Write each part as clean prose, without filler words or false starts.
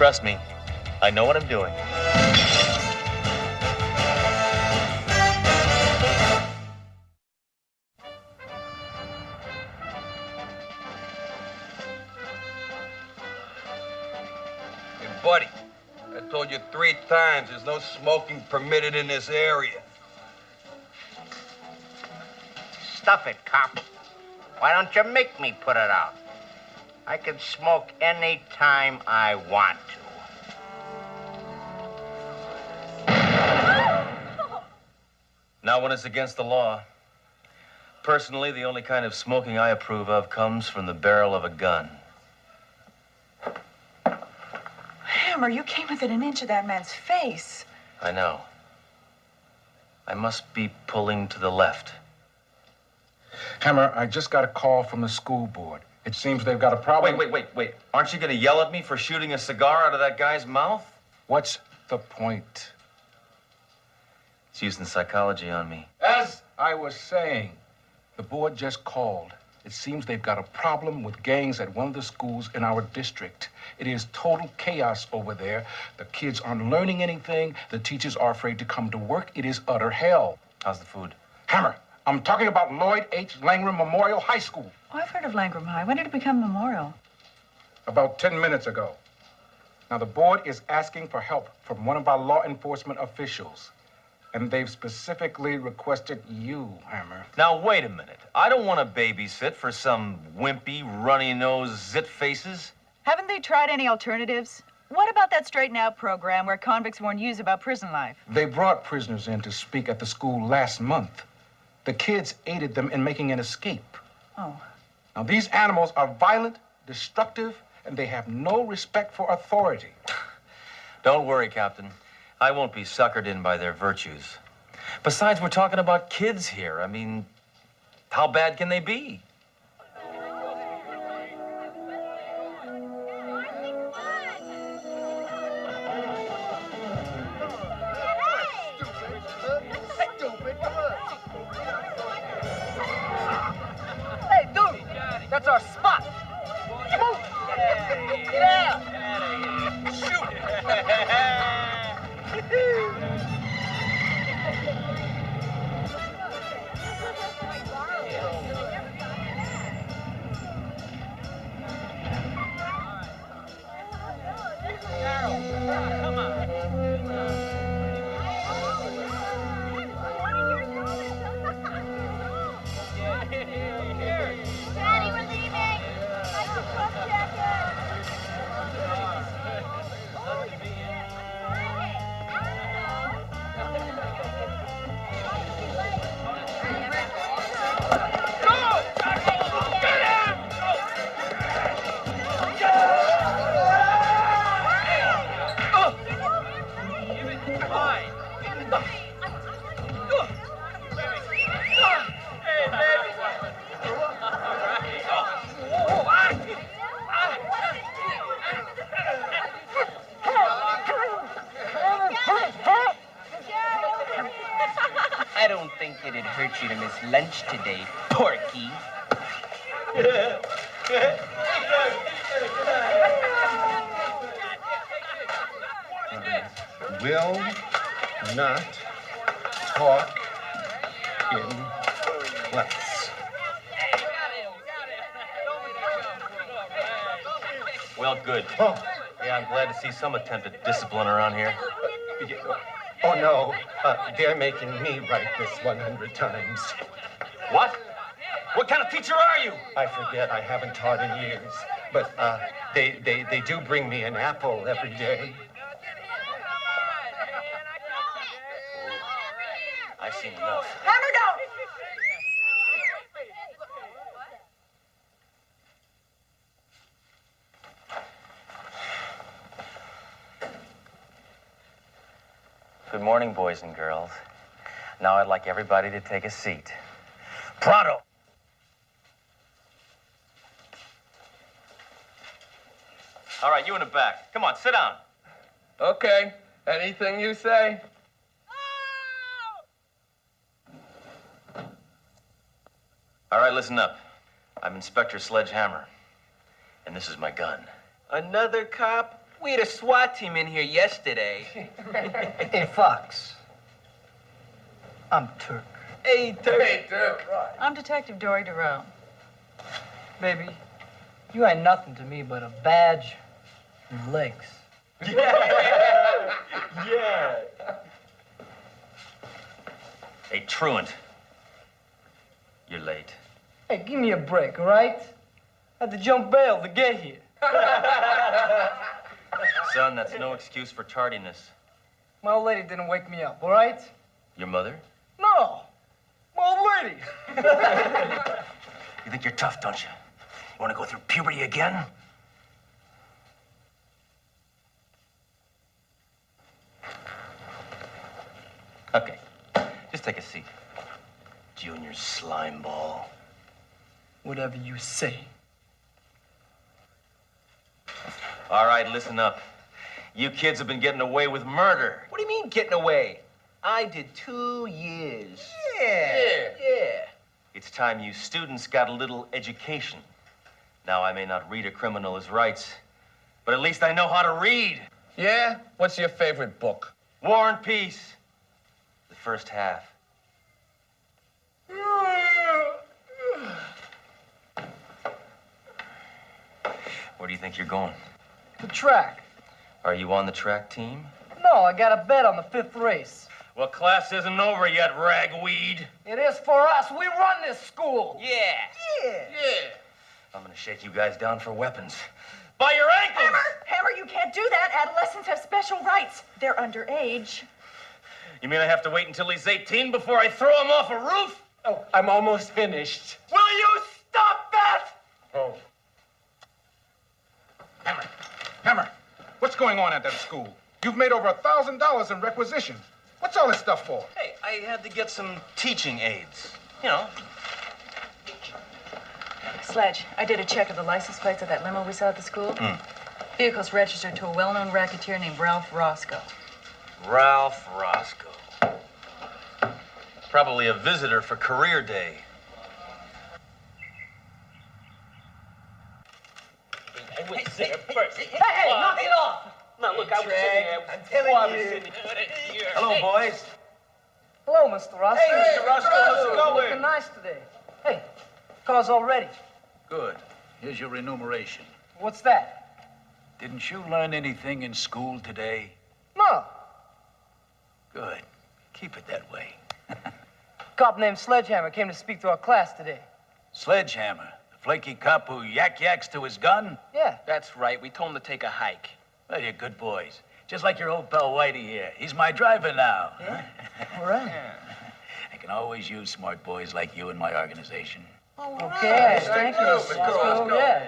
Trust me, I know what I'm doing. Hey, buddy, I told you 3 times there's no smoking permitted in this area. Stuff it, cop. Why don't you make me put it out? I can smoke any time I want to. Not when it's against the law. Personally, the only kind of smoking I approve of comes from the barrel of a gun. Hammer, you came within an inch of that man's face. I know. I must be pulling to the left. Hammer, I just got a call from the school board. It seems they've got a problem. Wait. Aren't you going to yell at me for shooting a cigar out of that guy's mouth? What's the point? It's using psychology on me. As I was saying, the board just called. It seems they've got a problem with gangs at one of the schools in our district. It is total chaos over there. The kids aren't learning anything. The teachers are afraid to come to work. It is utter hell. How's the food? Hammer, I'm talking about Lloyd H. Langram Memorial High School. Oh, I've heard of Langram High. When did it become Memorial? About 10 minutes ago. Now, the board is asking for help from one of our law enforcement officials. And they've specifically requested you, Hammer. Now, wait a minute. I don't want to babysit for some wimpy, runny-nosed zit faces. Haven't they tried any alternatives? What about that Straighten Out program where convicts warn youths about prison life? They brought prisoners in to speak at the school last month. The kids aided them in making an escape. Oh. Now, these animals are violent, destructive, and they have no respect for authority. Don't worry, Captain. I won't be suckered in by their virtues. Besides, we're talking about kids here. I mean, how bad can they be? Hey, dude, that's our spot. Move. Get out. Shoot. Come on. Daddy, we're leaving. Like the truck jacket. I don't think it'd hurt you to miss lunch today, Porky. Will not talk in class. Well, good. Yeah, I'm glad to see some attempt at discipline around here. Oh, no. They're making me write this 100 times. What? What kind of teacher are you? I forget. I haven't taught in years. But they do bring me an apple every day. I've seen enough. Hammer, don't! Good morning, boys and girls. Now I'd like everybody to take a seat. Pronto! All right, you in the back. Come on, sit down. Okay. Anything you say? All right, listen up. I'm Inspector SledgeHammer, and this is my gun. Another cop? We had a SWAT team in here yesterday. Hey, Fox. I'm Turk. Hey, Turk. I'm Detective Dory DeRoe. Baby, you ain't nothing to me but a badge and legs. Yeah. Hey, Truant. You're late. Hey, give me a break, all right? I had to jump bail to get here. Son, that's no excuse for tardiness. My old lady didn't wake me up, all right? Your mother? No, my old lady. You think you're tough, don't you? You want to go through puberty again? Okay, just take a seat. Junior slime ball. Whatever you say. All right, listen up. You kids have been getting away with murder. What do you mean getting away? I did 2 years. Yeah. Yeah. It's time you students got a little education. Now, I may not read a criminal's rights, but at least I know how to read. Yeah? What's your favorite book? War and Peace. The first half. Where do you think you're going? The track. Are you on the track team? No, I got a bet on the 5th race. Well, class isn't over yet, ragweed. It is for us. We run this school. Yeah. Yeah. I'm gonna shake you guys down for weapons. By your ankles! Hammer, you can't do that. Adolescents have special rights. They're underage. You mean I have to wait until he's 18 before I throw him off a roof? Oh, I'm almost finished. Will you stop that? Oh. Hammer, what's going on at that school? You've made over $1,000 in requisitions. What's all this stuff for? Hey, I had to get some teaching aids. You know. Sledge, I did a check of the license plates of that limo we saw at the school. Vehicle's registered to a well-known racketeer named Ralph Roscoe. Ralph Roscoe. Probably a visitor for career day. Hey, knock it off. Now, look, I was sitting there. I'm telling you. Hello, boys. Hello, Mr. Roscoe. Hey, Mr. Roscoe, how's it You're going? looking nice today. Hey, car's all ready. Good. Here's your remuneration. What's that? Didn't you learn anything in school today? No. Good. Keep it that way. A cop named SledgeHammer came to speak to our class today. SledgeHammer, the flaky cop who yaks to his gun? Yeah. That's right. We told him to take a hike. Well, you're good boys. Just like your old pal Whitey here. He's my driver now. Yeah. All right. I can always use smart boys like you in my organization. Okay, thank you, Mr. Roscoe. Yeah.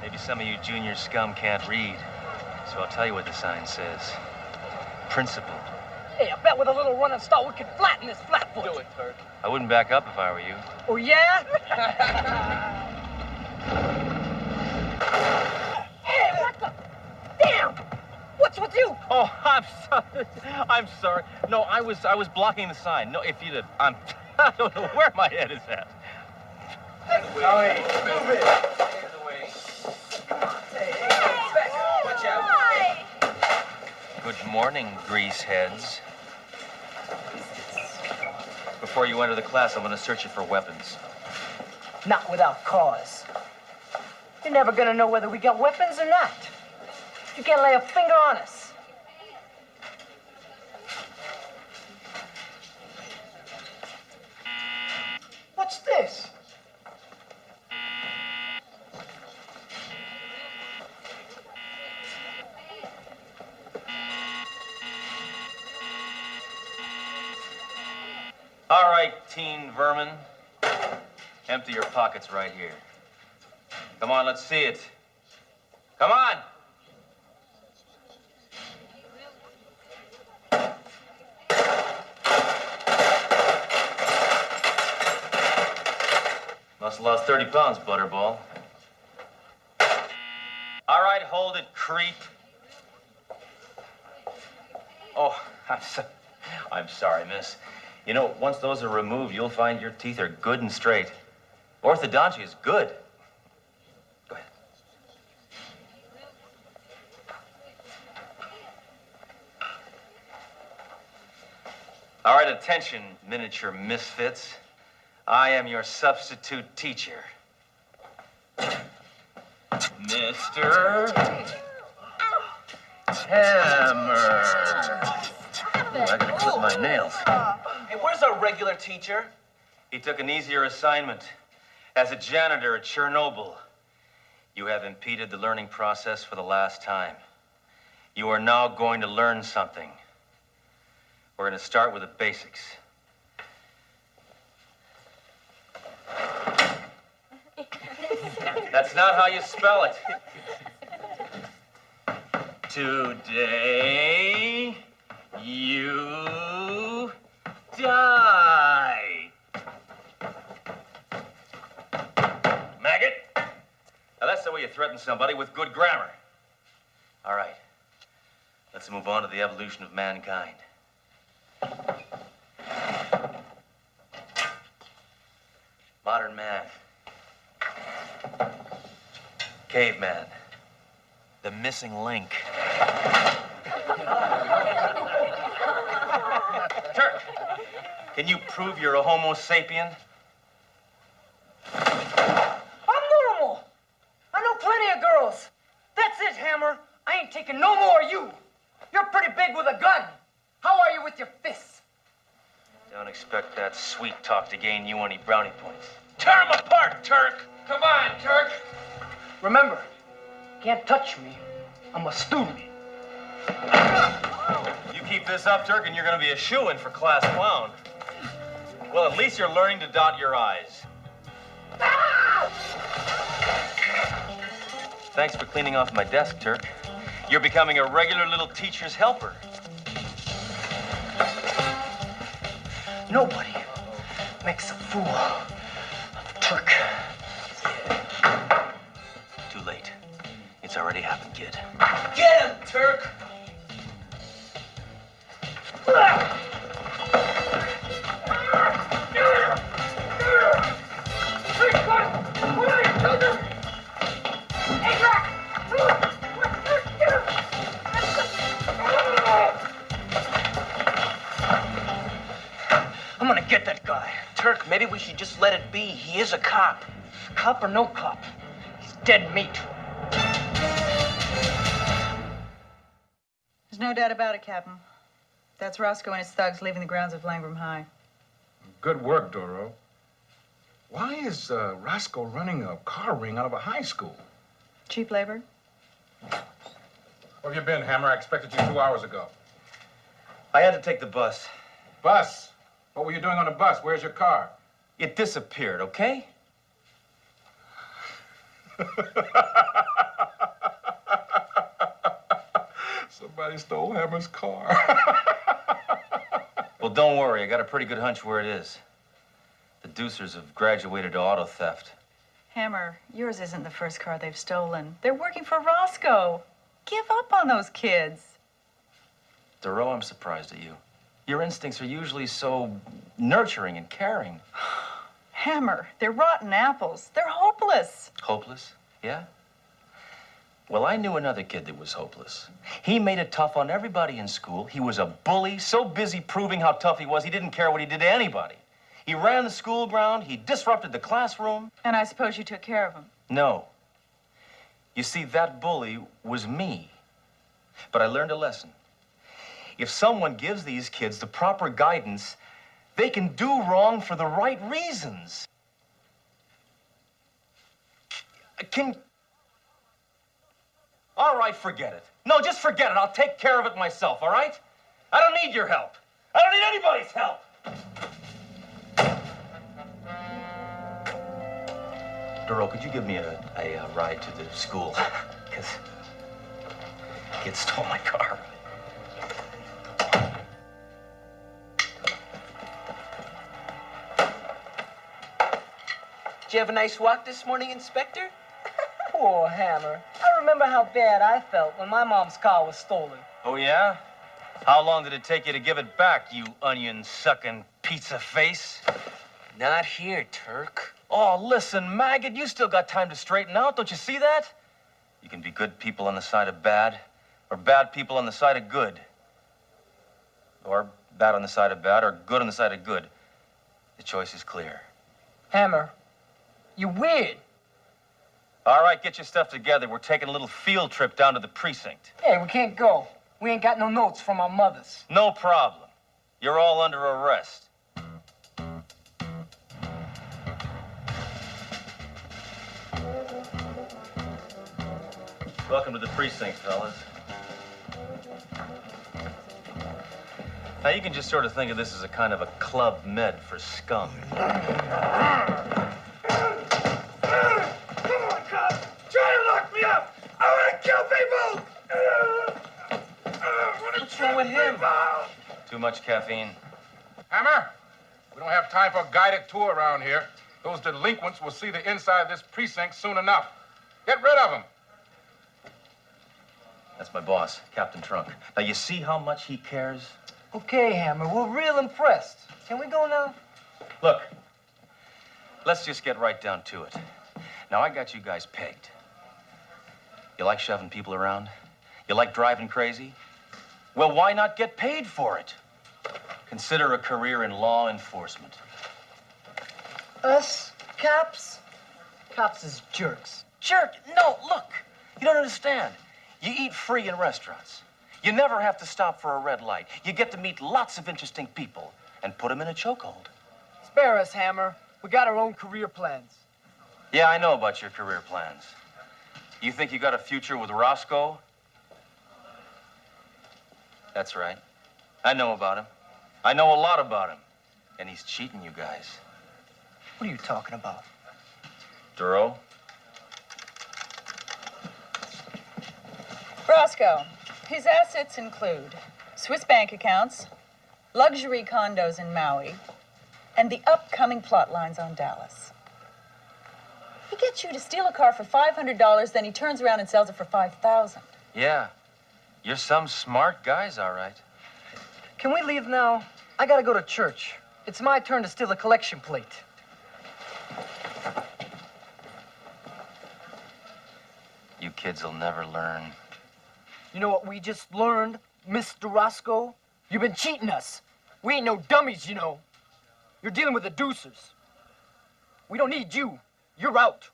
Maybe some of you junior scum can't read. So I'll tell you what the sign says. Principal. Hey, I bet with a little run and start we could flatten this flatfoot. Do it, Turk. I wouldn't back up if I were you. Oh, yeah? Hey, what the? Damn! What's with you? Oh, I'm sorry. I'm sorry. No, I was blocking the sign. No, if you'd have, I don't know where my head is at. Watch out. Hi. Good morning, grease heads. Before you enter the class, I'm going to search you for weapons. Not without cause. You're never gonna know whether we got weapons or not. You can't lay a finger on us. What's this? All right, teen vermin. Empty your pockets right here. Come on, let's see it. Come on! Must have lost 30 pounds, Butterball. All right, hold it, creep. Oh, I'm sorry, miss. You know, once those are removed, you'll find your teeth are good and straight. Orthodontia is good. All right, attention, miniature misfits. I am your substitute teacher. Mr. Hammer. Ooh, I gotta clip my nails. Hey, where's our regular teacher? He took an easier assignment. As a janitor at Chernobyl, you have impeded the learning process for the last time. You are now going to learn something. We're going to start with the basics. That's not how you spell it. Today, you die. Maggot. Now, that's the way you threaten somebody with good grammar. All right. Let's move on to the evolution of mankind. Modern man. Caveman. The missing link. Turk, can you prove you're a Homo sapien? I'm normal. I know plenty of girls. That's it, Hammer. I ain't taking no more of you. You're pretty big with a gun. How are you with your fists? Don't expect that sweet talk to gain you any brownie points. Tear him apart, Turk! Come on, Turk! Remember, you can't touch me. I'm a student. You keep this up, Turk, and you're gonna be a shoo-in for class clown. Well, at least you're learning to dot your I's. Thanks for cleaning off my desk, Turk. You're becoming a regular little teacher's helper. Nobody makes a fool of Turk. Too late. It's already happened, kid. Get him, Turk! I'm gonna get that guy. Turk, maybe we should just let it be. He is a cop. Cop or no cop, he's dead meat. There's no doubt about it, Captain. That's Roscoe and his thugs leaving the grounds of Langram High. Good work, Doro. Why is Roscoe running a car ring out of a high school? Cheap labor? Where have you been, Hammer? I expected you 2 hours ago. I had to take the bus. Bus? What were you doing on the bus? Where's your car? It disappeared, okay? Somebody stole Hammer's car. Well, don't worry. I got a pretty good hunch where it is. The Deucers have graduated to auto theft. Hammer, yours isn't the first car they've stolen. They're working for Roscoe. Give up on those kids. Doro, I'm surprised at you. Your instincts are usually so nurturing and caring. Hammer, they're rotten apples. They're hopeless. Hopeless? Yeah? Well, I knew another kid that was hopeless. He made it tough on everybody in school. He was a bully, so busy proving how tough he was, he didn't care what he did to anybody. He ran the school ground, he disrupted the classroom. And I suppose you took care of him. No. You see, that bully was me. But I learned a lesson. If someone gives these kids the proper guidance, they can do wrong for the right reasons. All right, forget it. No, just forget it. I'll take care of it myself, all right? I don't need your help. I don't need anybody's help. Doro, could you give me a ride to the school? Because kids stole my car. Did you have a nice walk this morning, Inspector? Poor Hammer. I remember how bad I felt when my mom's car was stolen. Oh, yeah? How long did it take you to give it back, you onion-sucking pizza face? Not here, Turk. Oh, listen, maggot, you still got time to straighten out. Don't you see that? You can be good people on the side of bad, or bad people on the side of good. Or bad on the side of bad, or good on the side of good. The choice is clear. Hammer, you weird. All right, get your stuff together. We're taking a little field trip down to the precinct. Hey, we can't go. We ain't got no notes from our mothers. No problem. You're all under arrest. Welcome to the precinct, fellas. Now, you can just sort of think of this as a kind of a club med for scum. Come on, cop! Try to lock me up! I want to kill people! What's wrong with him? Too much caffeine. Hammer, we don't have time for a guided tour around here. Those delinquents will see the inside of this precinct soon enough. Get rid of them. That's my boss, Captain Trunk. Now, you see how much he cares? Okay, Hammer, we're real impressed. Can we go now? Look, let's just get right down to it. Now, I got you guys pegged. You like shoving people around? You like driving crazy? Well, why not get paid for it? Consider a career in law enforcement. Us? Cops? Cops is jerks. Jerk? No, look. You don't understand. You eat free in restaurants. You never have to stop for a red light. You get to meet lots of interesting people and put them in a chokehold. Spare us, Hammer. We got our own career plans. Yeah, I know about your career plans. You think you got a future with Roscoe? That's right. I know about him. I know a lot about him. And he's cheating you guys. What are you talking about? Duro? Roscoe, his assets include Swiss bank accounts, luxury condos in Maui, and the upcoming plot lines on Dallas. He gets you to steal a car for $500, then he turns around and sells it for $5,000. Yeah. You're some smart guys, all right. Can we leave now? I gotta go to church. It's my turn to steal a collection plate. You kids will never learn. You know what we just learned, Mr. Roscoe? You've been cheating us. We ain't no dummies, you know. You're dealing with the deucers. We don't need you. You're out.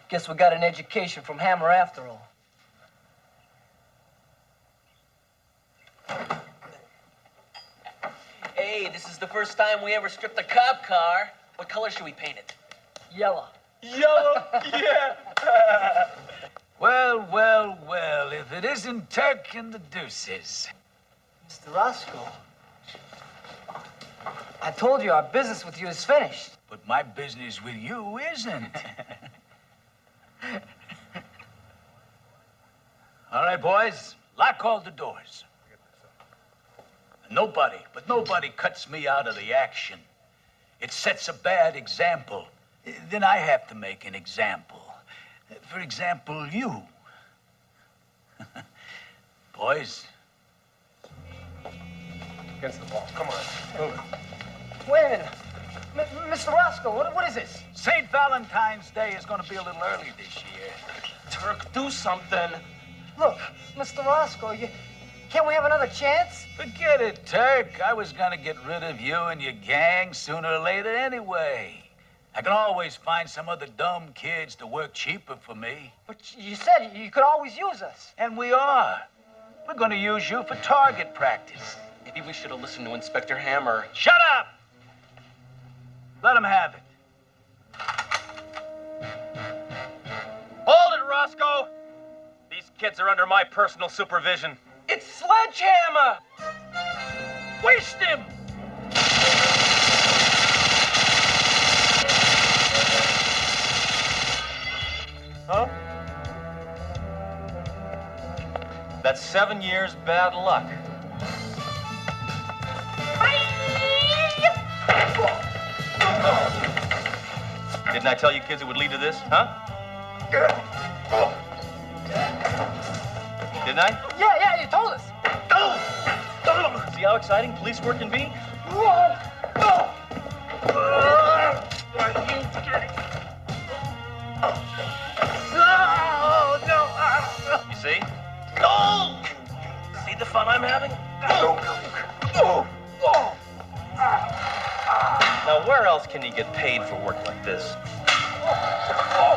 Guess we got an education from Hammer after all. Hey, this is the first time we ever stripped a cop car. What color should we paint it? Yellow. Yellow? Yeah. Well, well, well, if it isn't Turk and the Deuces. Mr. Roscoe, I told you our business with you is finished. But my business with you isn't. All right, boys, lock all the doors. Nobody cuts me out of the action. It sets a bad example. Then I have to make an example. For example, you. Boys. Against the wall. Come on. Move it. Wait a minute. Mr. Roscoe, what is this? St. Valentine's Day is going to be a little early this year. Turk, do something. Look, Mr. Roscoe, can't we have another chance? Forget it, Turk. I was going to get rid of you and your gang sooner or later anyway. I can always find some other dumb kids to work cheaper for me. But you said you could always use us. And we are. We're going to use you for target practice. Maybe we should have listened to Inspector Hammer. Shut up! Let him have it. Hold it, Roscoe! These kids are under my personal supervision. It's SledgeHammer! Waste him! Huh? That's 7 years bad luck. Didn't I tell you kids it would lead to this, huh? Didn't I? Yeah, you told us. See how exciting police work can be? You see? No! See the can you get paid for work like this?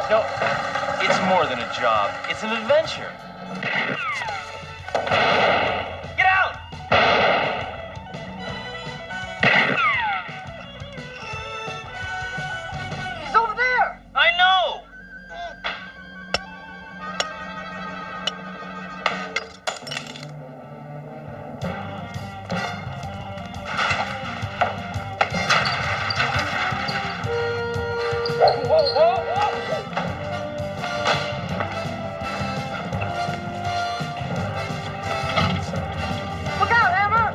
No, it's more than a job. It's an adventure. Get out! He's over there! I know! Whoa, whoa, whoa! Look out, Hammer!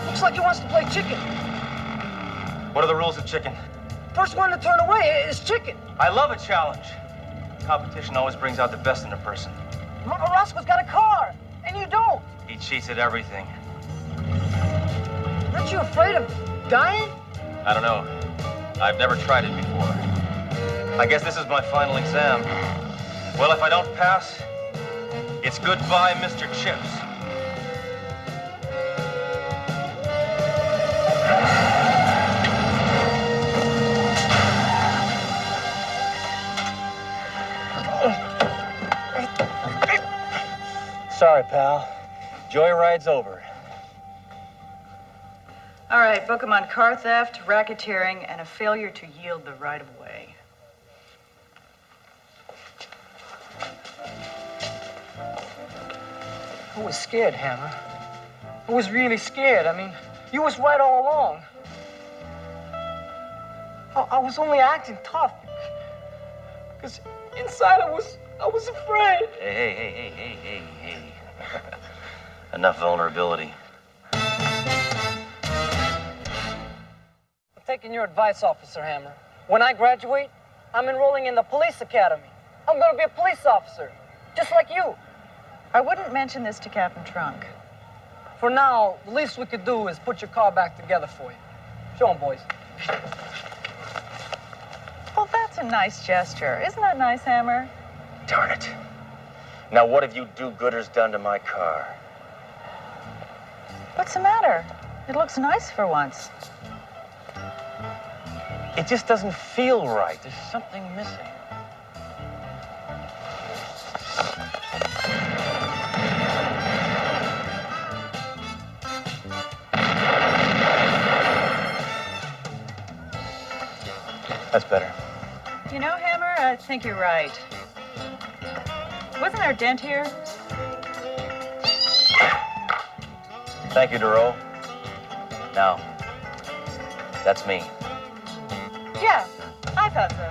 Looks like he wants to play chicken. What are the rules of chicken? First one to turn away is chicken. I love a challenge. Competition always brings out the best in a person. Roscoe's got a car, and you don't. He cheats at everything. Aren't you afraid of dying? I don't know. I've never tried it before. I guess this is my final exam. Well, if I don't pass, it's goodbye, Mr. Chips. Sorry, pal. Joyride's over. All right, book him on car theft, racketeering, and a failure to yield the right of way. I was scared, Hammer. I was really scared. I mean, you was right all along. I was only acting tough because inside I was afraid. Hey. Enough vulnerability. I'm taking your advice, Officer Hammer. When I graduate, I'm enrolling in the police academy. I'm going to be a police officer, just like you. I wouldn't mention this to Captain Trunk. For now, the least we could do is put your car back together for you. Show 'em, boys. Well, that's a nice gesture. Isn't that nice, Hammer? Darn it. Now, what have you do-gooders done to my car? What's the matter? It looks nice for once. It just doesn't feel right. There's something missing. That's better. You know, Hammer, I think you're right. Wasn't there a dent here? Thank you, Duro. Now, that's me. Yeah, I thought so.